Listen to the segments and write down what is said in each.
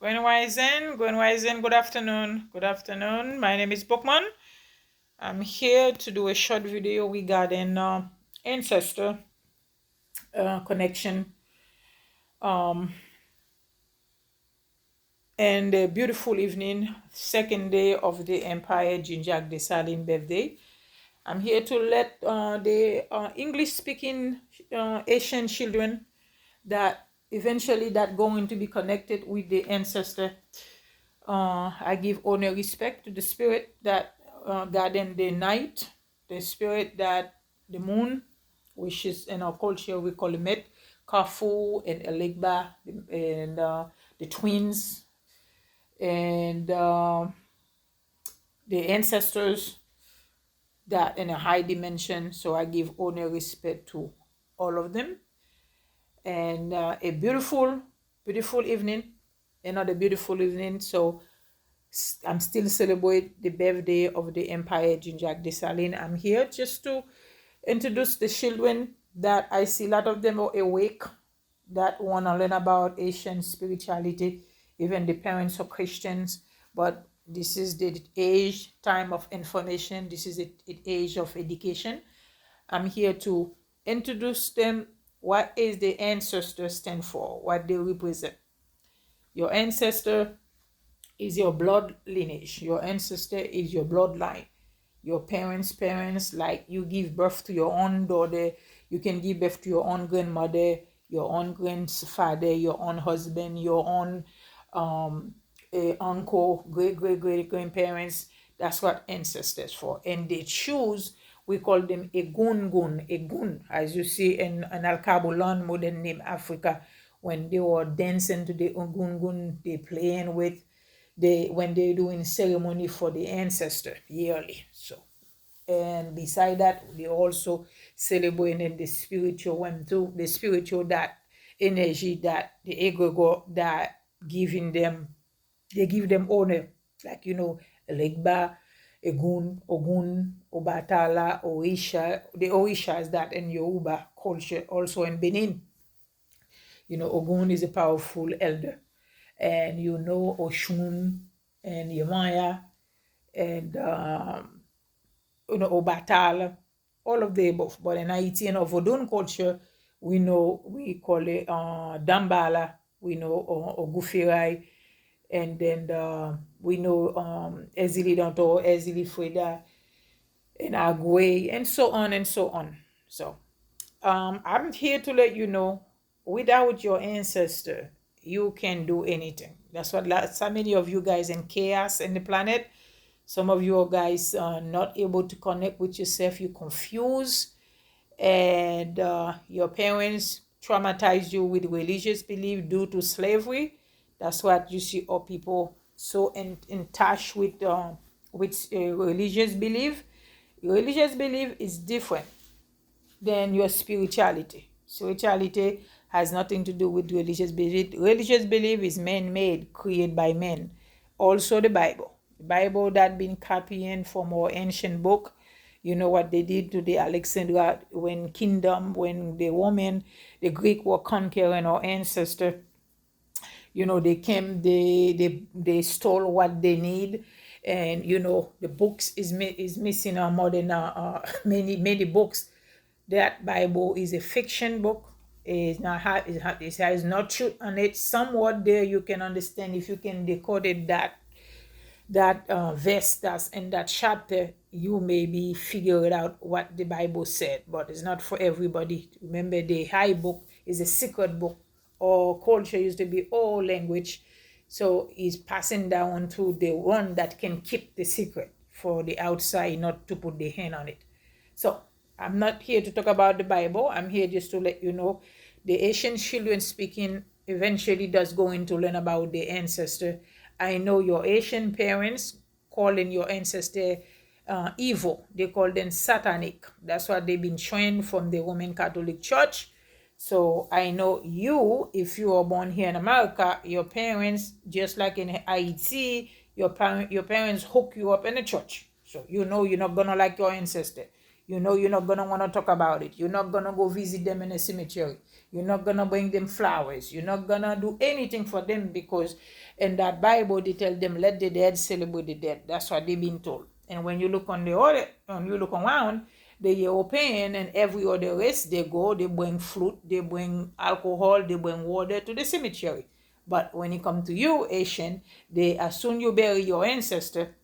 Grand Rising, good afternoon. Good afternoon. My name is Bookman. I'm here to do a short video regarding ancestor connection um, and a beautiful evening, second day of the Empire Jinjak Dessalines birthday. I'm here to let the English-speaking Asian children that eventually that going to be connected with the ancestor. I give honor, respect to the spirit that guardian the night, the spirit that the moon, which is in our culture we call it Kafu and Elegba, and the twins, and the ancestors that in a high dimension. So I give honor, respect to all of them, and a beautiful evening, another beautiful evening. So I'm still celebrate the birthday of the Empire Jinjak Dessalines. I'm here just to introduce the children that I see a lot of them are awake, that want to learn about Asian spirituality. Even the parents are Christians, but this is the time of information. This is the age of education. I'm here to introduce them what is the ancestor stand for, what they represent. Your ancestor is your blood lineage. Your ancestor is your bloodline. Your parents, like you give birth to your own daughter, you can give birth to your own grandmother, your own grandfather, your own husband, your own uncle, great grandparents. That's what ancestors for. And they choose, we call them a gun, as you see in Al-Kabulan, modern name Africa, when they were dancing to the gun, they playing with when they're doing ceremony for the ancestor yearly. So, and beside that, they also celebrating the spiritual one too, the spiritual that energy that the egregore that giving them, they give them honor, like Elegba, Egun, Ogun, Obatala, Orisha, the Orishas that in Yoruba culture, also in Benin. Ogun is a powerful elder, and Oshun and Yemaya and Obatala, all of the above. But in Haitian or Vodun culture, we call it Dambala, we know Ogufirai, and then we know Ezili Danto, Ezili Freda, and Agwe, and so on and so on. So I'm here to let you know, without your ancestor, you can do anything. That's what so many of you guys in chaos in the planet. Some of you guys are not able to connect with yourself. You confused, and your parents traumatized you with religious belief due to slavery. That's what you see all people so in touch with religious belief. Religious belief is different than your spirituality. Spirituality has nothing to do with religious belief. Religious belief is man-made, created by men. Also the Bible. The Bible that been copying from our ancient book. You know what they did to the Alexandria when the Greek were conquering our ancestor. They came, they stole what they need. And the books is missing more than many books. That Bible is a fiction book. It has not truth on it. Somewhat there you can understand, if you can decode it, that verse that's in that chapter, you maybe figure it out what the Bible said, but it's not for everybody. Remember, the high book is a secret book. Or culture used to be all language, so it's passing down to the one that can keep the secret for the outside not to put the hand on it. So I'm not here to talk about the Bible. I'm here just to let you know the Asian children speaking eventually does go into learn about the ancestor. I know your Asian parents calling your ancestor evil. They call them satanic. That's what they've been trained from the Roman Catholic Church. So I know you, if you are born here in America, your parents, just like in Haiti, your parents hook you up in the church. So you're not gonna like your ancestor. You're not gonna want to talk about it. You're not gonna go visit them in a cemetery. You're not gonna bring them flowers. You're not gonna do anything for them, because in that Bible they tell them, let the dead celebrate the dead. That's what they've been told. And when you look on the other, when you look around, the European and every other race, they go, they bring fruit, they bring alcohol, they bring water to the cemetery. But when it comes to you, Asian, they, as soon you bury your ancestor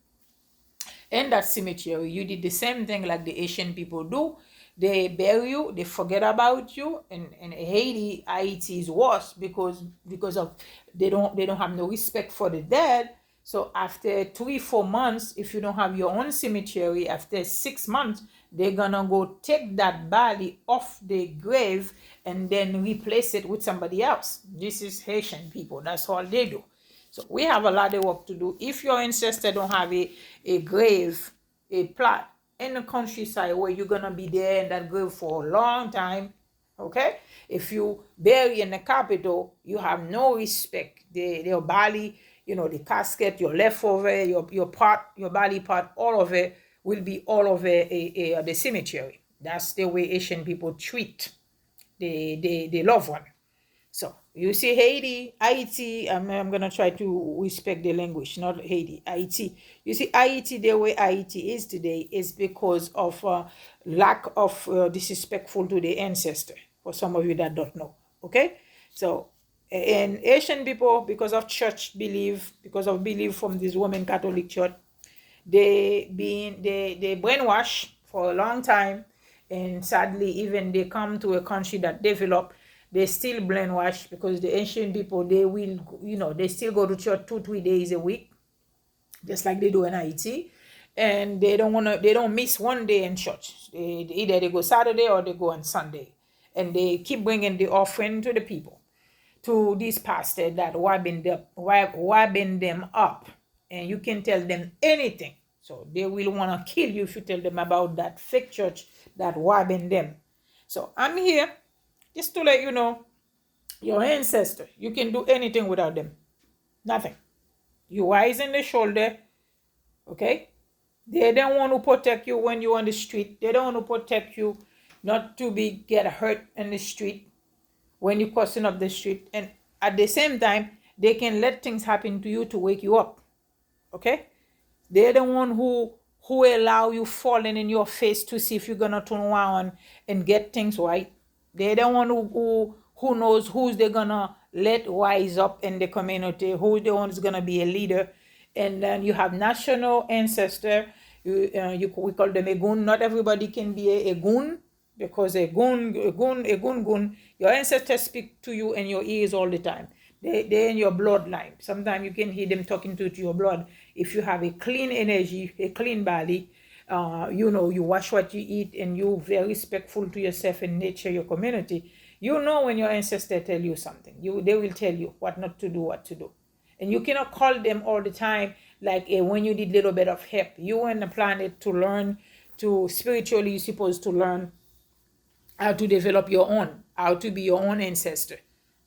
in that cemetery, you did the same thing like the Asian people do. They bury you, they forget about you. And in Haiti is worse, because of they don't have no respect for the dead. So after 3-4 months, if you don't have your own cemetery, after 6 months, they're gonna go take that body off the grave and then replace it with somebody else. This is Haitian people. That's all they do. So we have a lot of work to do. If your ancestor don't have a grave, a plot in the countryside where you're gonna be there in that grave for a long time, okay? If you bury in the capital, you have no respect. Your body, the casket, your leftover, your part, your body part, all of it will be all over the cemetery. That's the way Asian people treat the loved one. So you see Haiti, I'm gonna try to respect the language, not Haiti. You see Haiti, the way Haiti is today is because of lack of disrespectful to the ancestor. For some of you that don't know, okay? So, and Asian people, because of church belief, because of belief from this Roman Catholic Church, they brainwash for a long time, and sadly, even they come to a country that develop, they still brainwash, because the ancient people, they will, they still go to church 2-3 days a week, just like they do in Haiti, and they don't miss one day in church. Either they go Saturday or they go on Sunday, and they keep bringing the offering to the people, to these pastors that wabbing them up, and you can tell them anything. So they will want to kill you if you tell them about that fake church that wabbing them. So I'm here just to let you know, your ancestor, you can do anything without them. Nothing. You wise in the shoulder, okay? They don't want to protect you when you're on the street. They don't want to protect you not to get hurt in the street when you're crossing up the street. And at the same time, they can let things happen to you to wake you up, okay? They're the one who allow you falling in your face to see if you're gonna turn around and get things right. They're the one who knows who's they're gonna let rise up in the community, who's the one who's gonna be a leader. And then you have national ancestor. We call them a goon. Not everybody can be a goon, because a goon. Your ancestors speak to you in your ears all the time. They're in your bloodline. Sometimes you can hear them talking to your blood. If you have a clean energy, a clean body, you watch what you eat, and you're very respectful to yourself and nature, your community, when your ancestors tell you something, they will tell you what not to do, what to do. And you cannot call them all the time, like when you did little bit of help. You on the planet to learn, to spiritually, you're supposed to learn how to develop your own, how to be your own ancestor,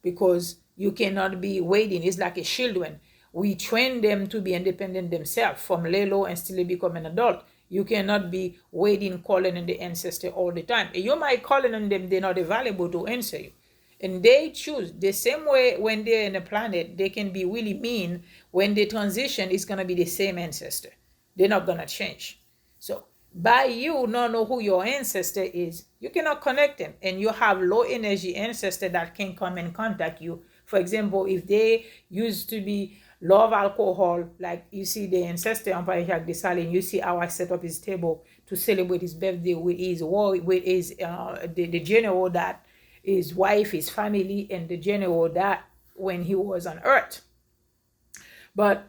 because you cannot be waiting. It's like a children. We train them to be independent themselves from little and still become an adult. You cannot be waiting, calling on the ancestor all the time. You might calling on them, they're not available to answer you. And they choose the same way. When they're in the planet, they can be really mean. When they transition, it's going to be the same ancestor. They're not going to change. So by you not know who your ancestor is, you cannot connect them. And you have low energy ancestor that can come and contact you. For example, if they used to be love alcohol, like you see the ancestor Empire Jacques Dessalines, you see how I set up his table to celebrate his birthday with his the general that his wife, his family, and the general that when he was on earth. But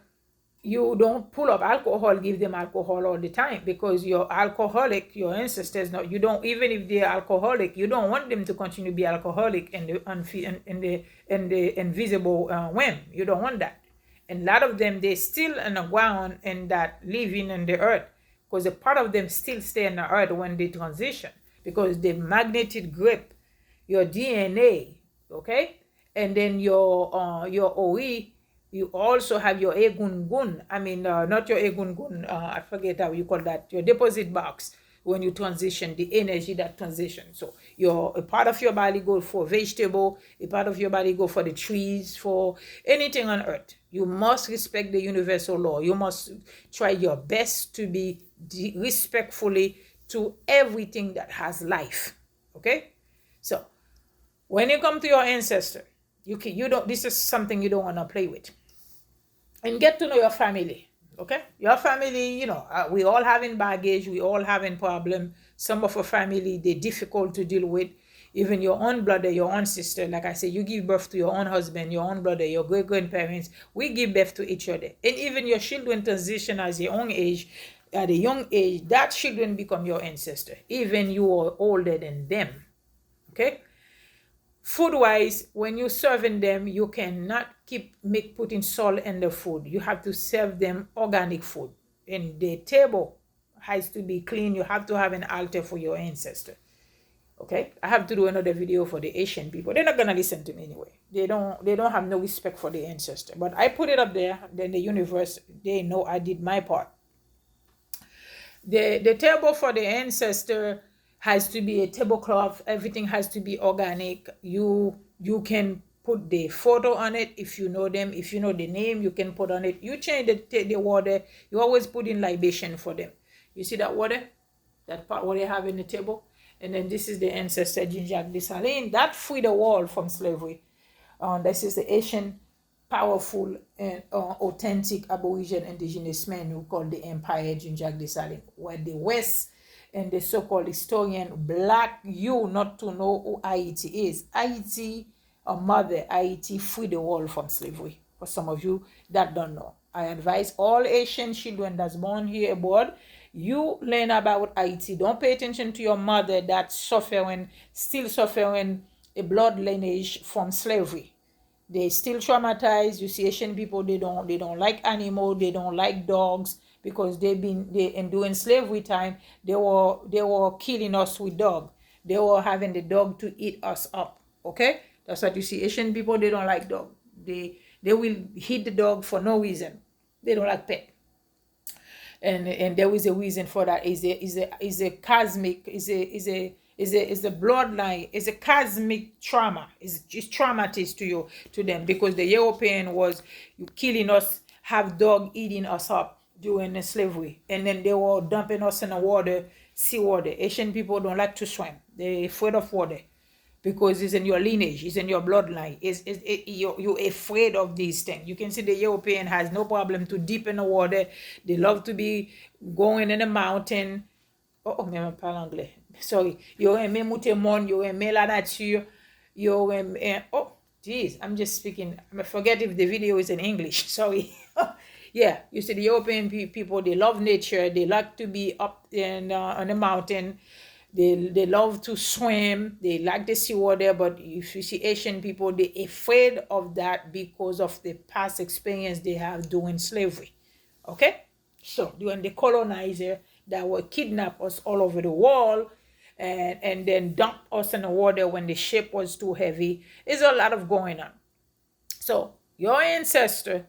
you don't pull up alcohol, give them alcohol all the time, because you're alcoholic, your ancestors, you don't, even if they're alcoholic, you don't want them to continue to be alcoholic in the invisible realm. You don't want that. And a lot of them, they still on the ground and that living on the earth, because a part of them still stay on the earth when they transition, because the magnetic grip your DNA, okay? And then your OE, you also have your egungun. I mean, not your egungun, I forget how you call that, your deposit box. when you transition, the energy that transition. So a part of your body go for vegetable, a part of your body go for the trees, for anything on earth. You must respect the universal law. You must try your best to be respectfully to everything that has life. Okay? So when you come to your ancestor, you don't, this is something you don't want to play with. And get to know your family. Okay? Your family, we all having baggage, we all having problem. Some of our family, they're difficult to deal with. Even your own brother, your own sister, like I said, you give birth to your own husband, your own brother, your great-grandparents. We give birth to each other. And even your children transition as your own age, at a young age, that children become your ancestor. Even you are older than them. Okay? Food-wise, when you're serving them, you cannot keep putting salt in the food. You have to serve them organic food. And the table has to be clean. You have to have an altar for your ancestor. Okay? I have to do another video for the Asian people. They're not gonna listen to me anyway. They don't have no respect for the ancestor. But I put it up there, then the universe, they know I did my part. The table for the ancestor has to be a tablecloth. Everything has to be organic. You can put the photo on it if you know them. If you know the name, you can put on it. You change the water. You always put in libation for them. You see that water? That part what they have in the table? And then this is the ancestor Jean-Jacques Dessalines. That freed the world from slavery. This is the Asian powerful and authentic Aboriginal indigenous man who called the Empire Jean-Jacques Dessalines, where the West and the so-called historian black you not to know who Haiti is. Haiti, a mother, Haiti freed the world from slavery. For some of you that don't know, I advise all Asian children that's born here abroad, you learn about Haiti. Don't pay attention to your mother that's still suffering a blood lineage from slavery. They still traumatized. You see, Asian people, they don't like animals, they don't like dogs, because in during slavery time, they were killing us with dog. They were having the dog to eat us up. Okay? That's what you see. Asian people, they don't like dog. They will hit the dog for no reason. They don't like pet. And there is a reason for that. Is a cosmic, is a bloodline, is a cosmic trauma. It's just traumatized to them, because the European was killing us, have dog eating us up during the slavery, and then they were dumping us in the water, seawater. Asian people don't like to swim. They're afraid of water, because it's in your lineage, it's in your bloodline. You're afraid of these things. You can see the European has no problem to deep in the water. They love to be going in the mountain. Mais je parle anglais. Sorry. Yo aimé monter monde, yo aimé la nature, yo aimé, geez, I'm just speaking. I forget if the video is in English. Sorry. Yeah, you see the European people, they love nature. They like to be up on the mountain. They love to swim. They like the seawater. But if you see Asian people, they're afraid of that because of the past experience they have during slavery. Okay? So during the colonizer that will kidnap us all over the world and then dump us in the water when the ship was too heavy. There's a lot of going on. So your ancestor,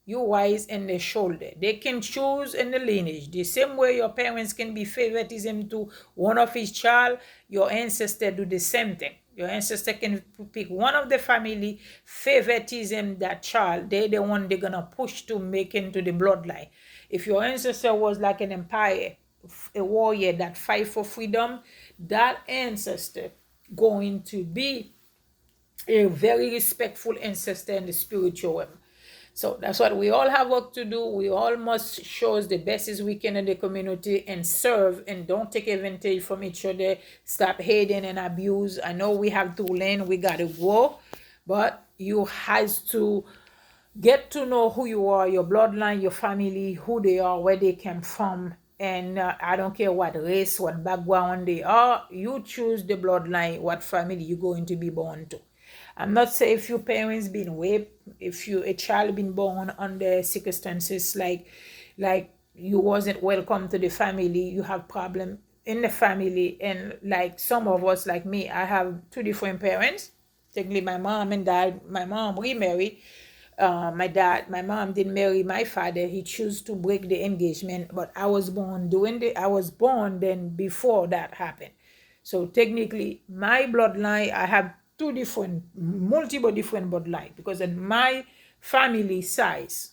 you wise in the shoulder. They can choose in the lineage. The same way your parents can be favoritism to one of his child, your ancestor do the same thing. Your ancestor can pick one of the family, favoritism that child. They're the one they're gonna push to make into the bloodline. If your ancestor was like an empire, a warrior that fight for freedom, that ancestor going to be a very respectful ancestor in the spiritual realm. So that's what we all have work to do. We all must show us the best as we can in the community and serve, and don't take advantage from each other. Stop hating and abuse. I know we have to learn, we got to grow, but you has to get to know who you are, your bloodline, your family, who they are, where they came from. And I don't care what race, what background they are. You choose the bloodline, what family you're going to be born to. I'm not saying if your parents been raped, if a child been born under circumstances like you wasn't welcome to the family, you have problem in the family. And like some of us, like me, I have two different parents. Technically, my mom and dad, my mom remarried. My mom didn't marry my father. He chose to break the engagement, but I was born then before that happened. So technically, my bloodline, I have multiple different bloodline, because in my family size,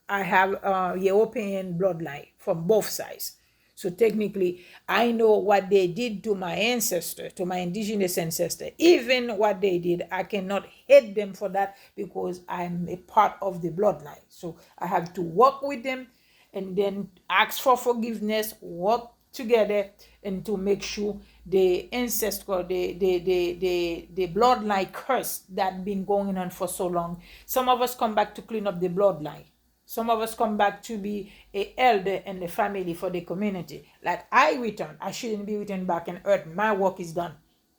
I have a European bloodline from both sides. So technically, I know what they did to my ancestor, to my indigenous ancestor. Even what they did, I cannot hate them for that, because I'm a part of the bloodline. So I have to work with them and then ask for forgiveness, work together, and to make sure the ancestral, the bloodline curse that been going on for so long. Some of us come back to clean up the bloodline. Some of us come back to be a elder in the family for the community. Like I return, I shouldn't be returned back on earth. My work is done,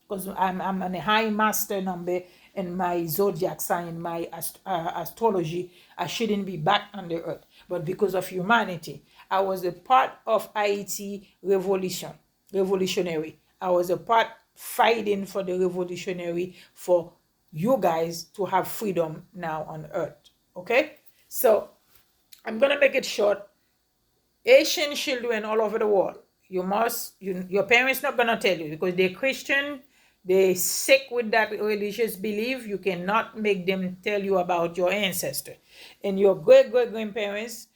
because I'm on a high master number in my zodiac sign, my astrology. I shouldn't be back on the earth. But because of humanity, I was a part of Haiti revolutionary. I was a part fighting for the revolutionary, for you guys to have freedom now on earth. Okay? So I'm gonna make it short. Asian children all over the world, your parents not gonna tell you, because they're Christian, they sick with that religious belief. You cannot make them tell you about your ancestor. And your great grandparents,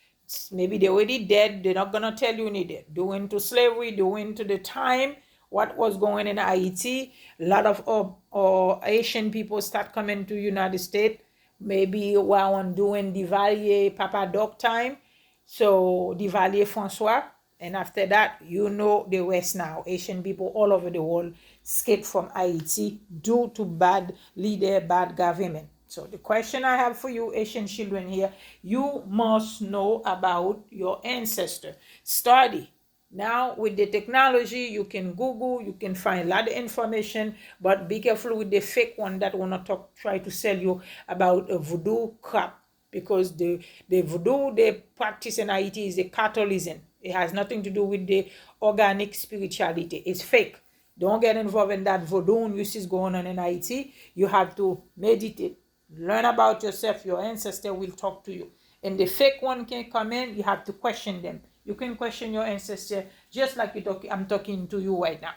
maybe they're already dead, they're not gonna tell you neither. Due into slavery, due into the time, what was going in Haiti, a lot of Asian people start coming to United States, maybe while on doing Duvalier Papa Doc time. So Duvalier Francois, and after that, you know the rest now. Asian people all over the world escaped from Haiti due to bad leader, bad government. So the question I have for you, Asian children here, you must know about your ancestor. Study. Now with the technology, you can Google, you can find a lot of information, but be careful with the fake one that wanna try to sell you about a voodoo crap, because the voodoo they practice in Haiti is a Catholicism. It has nothing to do with the organic spirituality. It's fake. Don't get involved in that voodoo use is going on in Haiti. You have to meditate, learn about yourself. Your ancestor will talk to you. And the fake one can come in. You have to question them. You can question your ancestor just like I'm talking to you right now.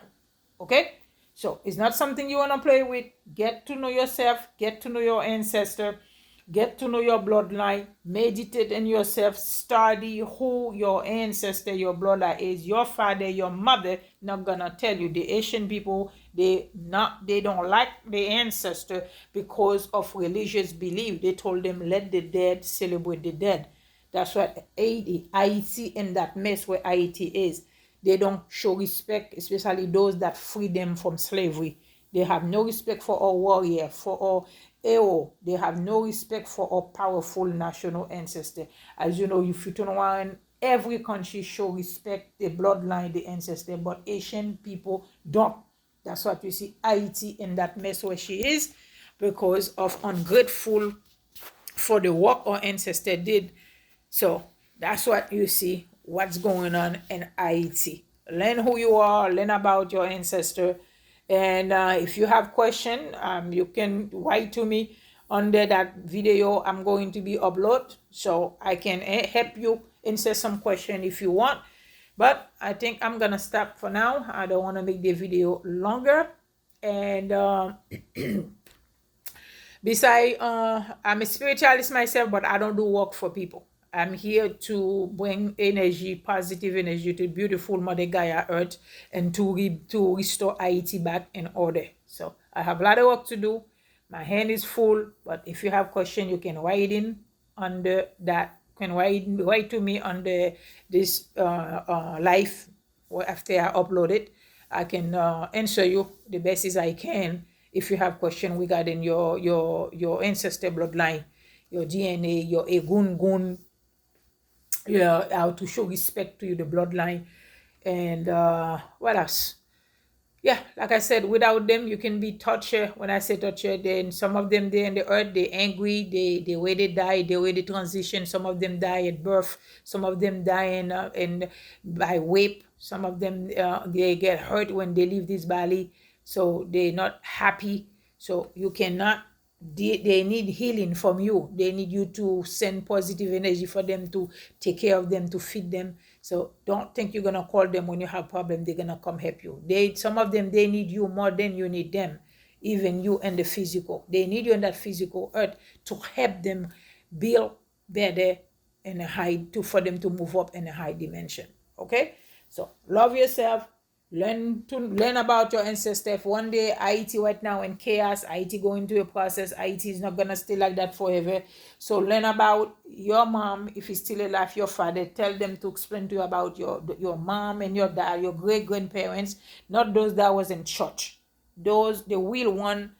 Okay? So it's not something you want to play with. Get to know yourself. Get to know your ancestor. Get to know your bloodline. Meditate in yourself. Study who your ancestor, your bloodline is. Your father, your mother not gonna tell you. The Asian people, they don't like the ancestor because of religious belief. They told them, let the dead celebrate the dead. That's what Haiti in that mess where Haiti is. They don't show respect, especially those that free them from slavery. They have no respect for our warrior, for our hero. They have no respect for our powerful national ancestor. As you know, if you turn around, every country show respect the bloodline, the ancestor, but Asian people don't. That's what you see Haiti in that mess where she is, because of ungrateful for the work our ancestor did. So that's what you see, what's going on in Haiti. Learn who you are, learn about your ancestor. And if you have question, you can write to me under that video I'm going to be upload, so I can help you answer some question if you want. But I think I'm gonna stop for now. I don't want to make the video longer. And besides, I'm a spiritualist myself, but I don't do work for people. I'm here to bring energy, positive energy to beautiful Mother Gaia Earth, and to restore Haiti back in order. So I have a lot of work to do. My hand is full, but if you have question, you can write in under that. Can write to me under this live after I upload it. I can answer you the best as I can if you have question regarding your ancestor bloodline, your DNA, your egungun, how to show respect to you, the bloodline, and what else? Yeah, like I said, without them, you can be tortured. When I say torture, then some of them there in the earth, they angry, the way they die, the way they transition. Some of them die at birth. Some of them die in by rape. Some of them they get hurt when they leave this body, so they're not happy. So you cannot they need healing from you. They need you to send positive energy for them, to take care of them, to feed them. So don't think you're gonna call them when you have problem. They're gonna come help you. Some of them, they need you more than you need them. Even you and the physical, they need you in that physical earth to help them build better in a high, to for them to move up in a high dimension. Okay, so love yourself. Learn about your ancestors. One day, Haiti right now in chaos. Haiti going through a process. Haiti is not gonna stay like that forever. So learn about your mom if he's still alive. Your father. Tell them to explain to you about your mom and your dad, your great grandparents. Not those that was in church. Those the real one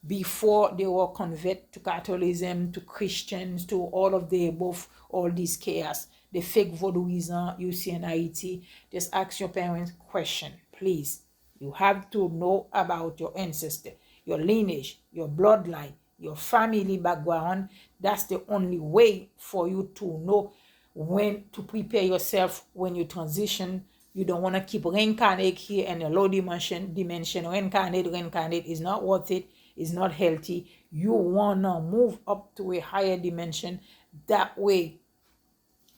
before they were convert to Catholicism, to Christians, to all of the above, all this chaos. The fake voodooism you see in Haiti. Just ask your parents question, please. You have to know about your ancestor, your lineage, your bloodline, your family background. That's the only way for you to know when to prepare yourself when you transition. You don't want to keep reincarnate here in a low dimension. Reincarnate is not worth it. It's not healthy. You want to move up to a higher dimension. That way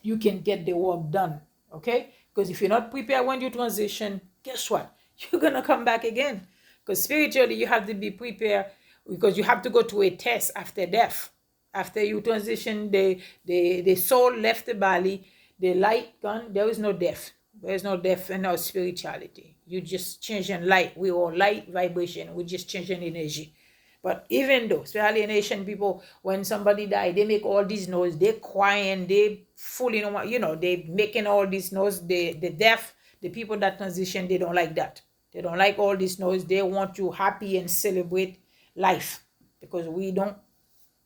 you can get the work done. Okay? Because if you're not prepared when you transition, guess what? You're going to come back again. Because spiritually, you have to be prepared, because you have to go to a test after death. After you transition, the soul left the body, the light gone, there is no death. There is no death in our spirituality. You just changing light. We are light vibration. We just changing energy. But even though, especially in Asian people, when somebody die, they make all these noise, they crying, they fooling, they making all this noise. The deaf, the people that transition, they don't like that. They don't like all this noise. They want you happy and celebrate life, because we don't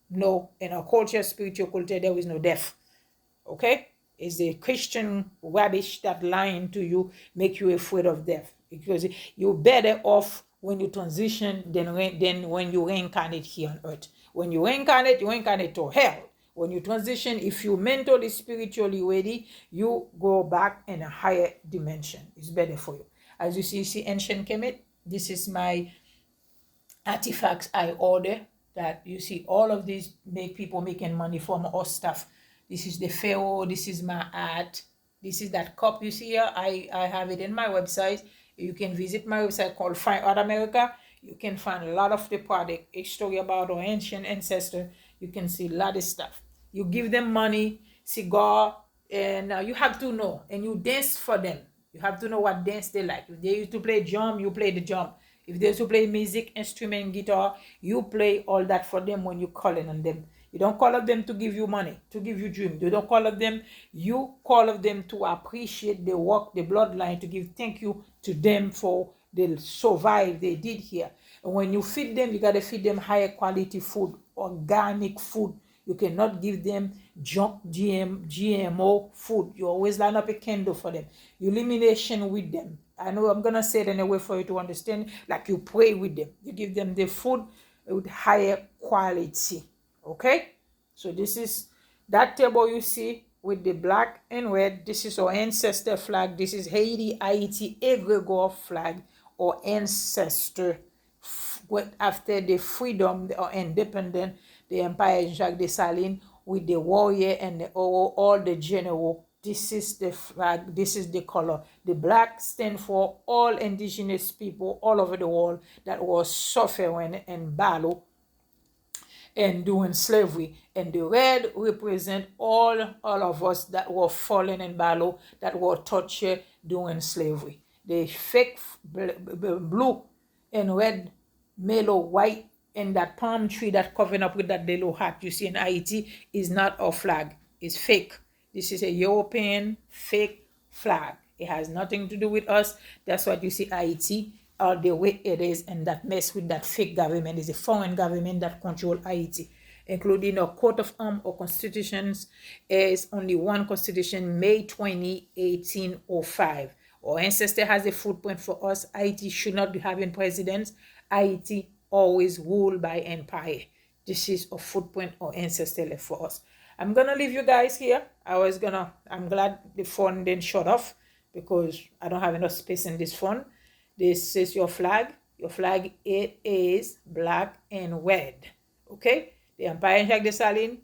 know in our culture, spiritual culture, there is no death. Okay? It's the Christian rubbish that lying to you, make you afraid of death. Because you're better off when you transition than when you reincarnate here on earth. When you reincarnate to hell. When you transition, if you mentally, spiritually ready, you go back in a higher dimension. It's better for you. As you see ancient Kemet, this is my artifacts I order, that you see all of these make people making money from our stuff. This is the pharaoh, this is my art, this is that cup you see here. I have it in my website. You can visit my website called Find Out America. You can find a lot of the product, a story about our ancient ancestor. You can see a lot of stuff. You give them money, cigar, and you have to know, and you dance for them. You have to know what dance they like. If they used to play drum, you play the drum. If they used to play music, instrument, guitar, you play all that for them when you calling on them. You don't call on them to give you money, to give you dream. You don't call on them. You call on them to appreciate the work, the bloodline, to give thank you to them for the survive they did here. And when you feed them, you got to feed them higher quality food, organic food. You cannot give them junk GMO food. You always line up a candle for them. You elimination with them. I know I'm going to say it in a way for you to understand. Like you pray with them. You give them the food with higher quality. Okay? So this is that table you see with the black and red. This is our ancestor flag. This is Haiti egregore flag or ancestor. After the freedom or independent, the Empire Jacques Dessalines with the warrior and all the general. This is the flag. This is the color. The black stand for all indigenous people all over the world that was suffering in battle and doing slavery. And the red represent all of us that were fallen in battle, that were tortured during slavery. The fake blue and red, mellow white, and that palm tree that covering up with that yellow hat you see in Haiti is not our flag. It's fake. This is a European fake flag. It has nothing to do with us. That's what you see Haiti, the way it is, and that mess with that fake government. Is a foreign government that control Haiti, including our coat of arms or constitutions. Is only one constitution, May 20, 1805. Our ancestor has a footprint for us. Haiti should not be having presidents. Haiti always ruled by empire. This is a footprint or ancestor left for us. I'm gonna leave you guys here. I'm glad the phone didn't shut off because I don't have enough space in this phone. This is your flag. Your flag, it is black and red. Okay? The Empire Jacques Dessalines,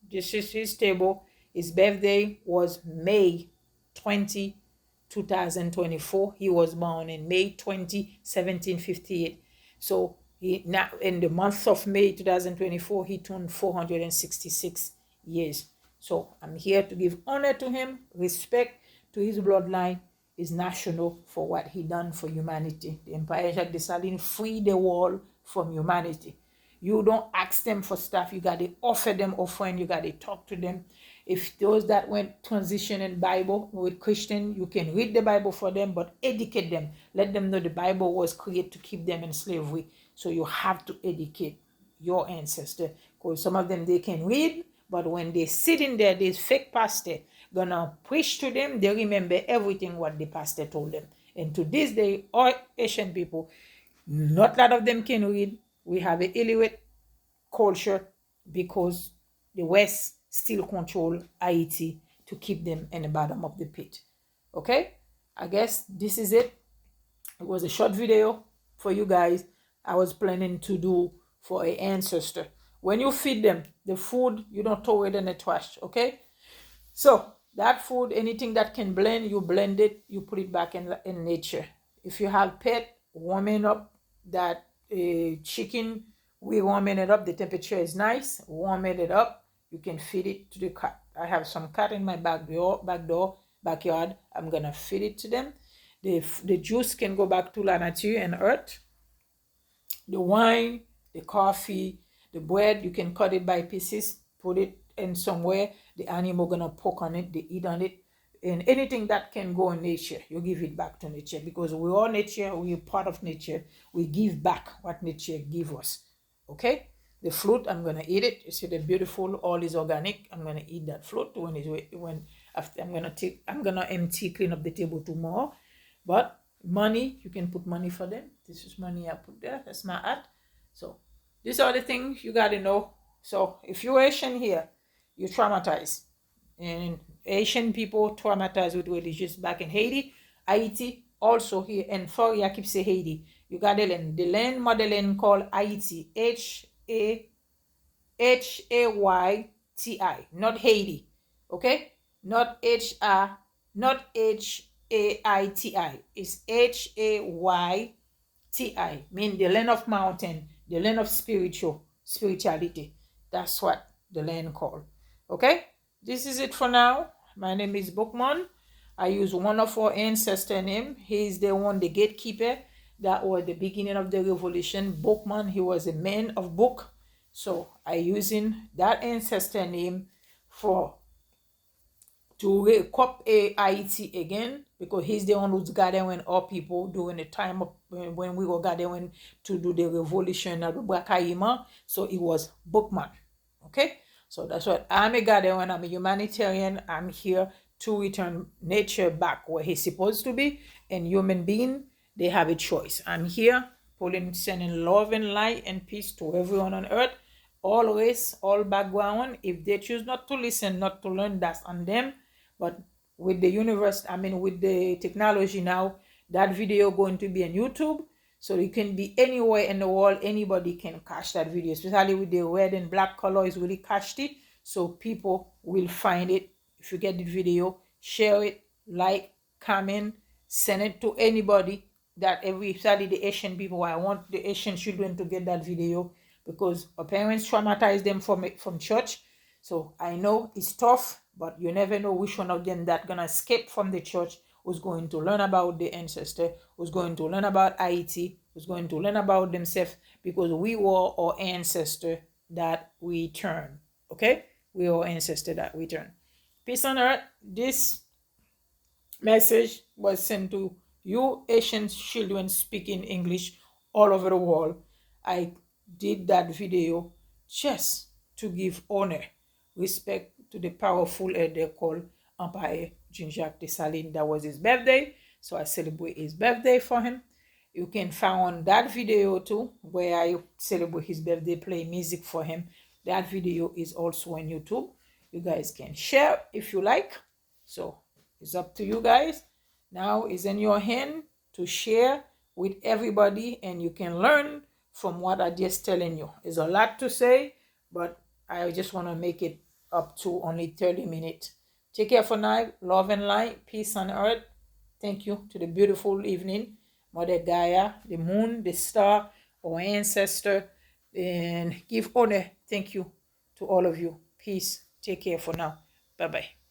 this is his table. His birthday was May 20, 2024. He was born in May 20, 1758. So he now in the month of May 2024, he turned 466 years. So I'm here to give honor to him, respect to his bloodline, is national for what he done for humanity. The Empire Jacques Dessalines freed the world from humanity. You don't ask them for stuff. You got to offer them offering. You got to talk to them. If those that went transition in Bible with Christian, you can read the Bible for them, but educate them. Let them know the Bible was created to keep them in slavery. So you have to educate your ancestor. Because some of them, they can read, but when they sit in there, this fake pastor gonna preach to them, they remember everything what the pastor told them. And to this day, all Asian people, not a lot of them can read. We have an illiterate culture because the West still control Haiti to keep them in the bottom of the pit. Okay? I guess this is it. It was a short video for you guys. I was planning to do for an ancestor. When you feed them, the food, you don't throw it in the trash, okay? So that food, anything that can blend, you blend it, you put it back in nature. If you have pet, warming up that chicken, we warming it up. The temperature is nice. Warming it up. You can feed it to the cat. I have some cat in my backyard. I'm gonna feed it to them. The juice can go back to la nature and earth. The wine, the coffee, the bread, you can cut it by pieces, put it in somewhere. The animal gonna poke on it, they eat on it. And anything that can go in nature, you give it back to nature because we are nature, we are part of nature. We give back what nature give us. Okay? The fruit, I'm gonna eat it. You see the beautiful, all is organic. I'm gonna eat that fruit when after I'm gonna empty, clean up the table tomorrow. But money, you can put money for them. This is money I put there. That's my art. So these are the things you gotta know. So if you're Asian here, you're traumatized. And Asian people traumatized with religious back in Haiti, also here. And sorry, I keep saying Haiti. You got the land motherland called Haiti, Hayti, not Haiti, okay? Not Haiti. It's Hayti, mean the land of mountain, the land of spirituality. That's what the land called. Okay? This is it for now. My name is Bookman. I use one of our ancestor name. He's the one, the gatekeeper. That was the beginning of the revolution. Bookman, he was a man of book. So I using that ancestor name to recop Haiti again because he's the one who's gathering our people during the time of when we were gathering to do the revolution at Bakaima. So it was Bookman. Okay? So that's what I'm a gathering. I'm a humanitarian. I'm here to return nature back where he's supposed to be. And human being, they have a choice. I'm here sending love and light and peace to everyone on earth. All race, all background. If they choose not to listen, not to learn, that's on them. But with the universe, with the technology now, that video going to be on YouTube. So it can be anywhere in the world. Anybody can catch that video, especially with the red and black color is really catched it. So people will find it. If you get the video, share it, like, comment, send it to anybody especially the Asian people. I want the Asian children to get that video because our parents traumatized them from church. So I know it's tough, but you never know which one of them that gonna escape from the church, who's going to learn about the ancestor, who's going to learn about Haiti, who's going to learn about themselves, because we were our ancestor that we turn. Okay? We are our ancestor that we turn. Peace on earth. This message was sent to you Asian children speaking English all over the world. I did that video just to give honor, respect to the powerful elder called Empire Jacques Dessalines. That was his birthday, so I celebrate his birthday for him. You can find that video too, where I celebrate his birthday, play music for him. That video is also on YouTube. You guys can share if you like. So it's up to you guys. Now it's in your hand to share with everybody, and you can learn from what I just telling you. There's a lot to say, but I just want to make it up to only 30 minutes. Take care for now. Love and light, peace on earth. Thank you to the beautiful evening, Mother Gaia, the moon, the star, our ancestor, and give honor. Thank you to all of you. Peace. Take care for now. Bye bye.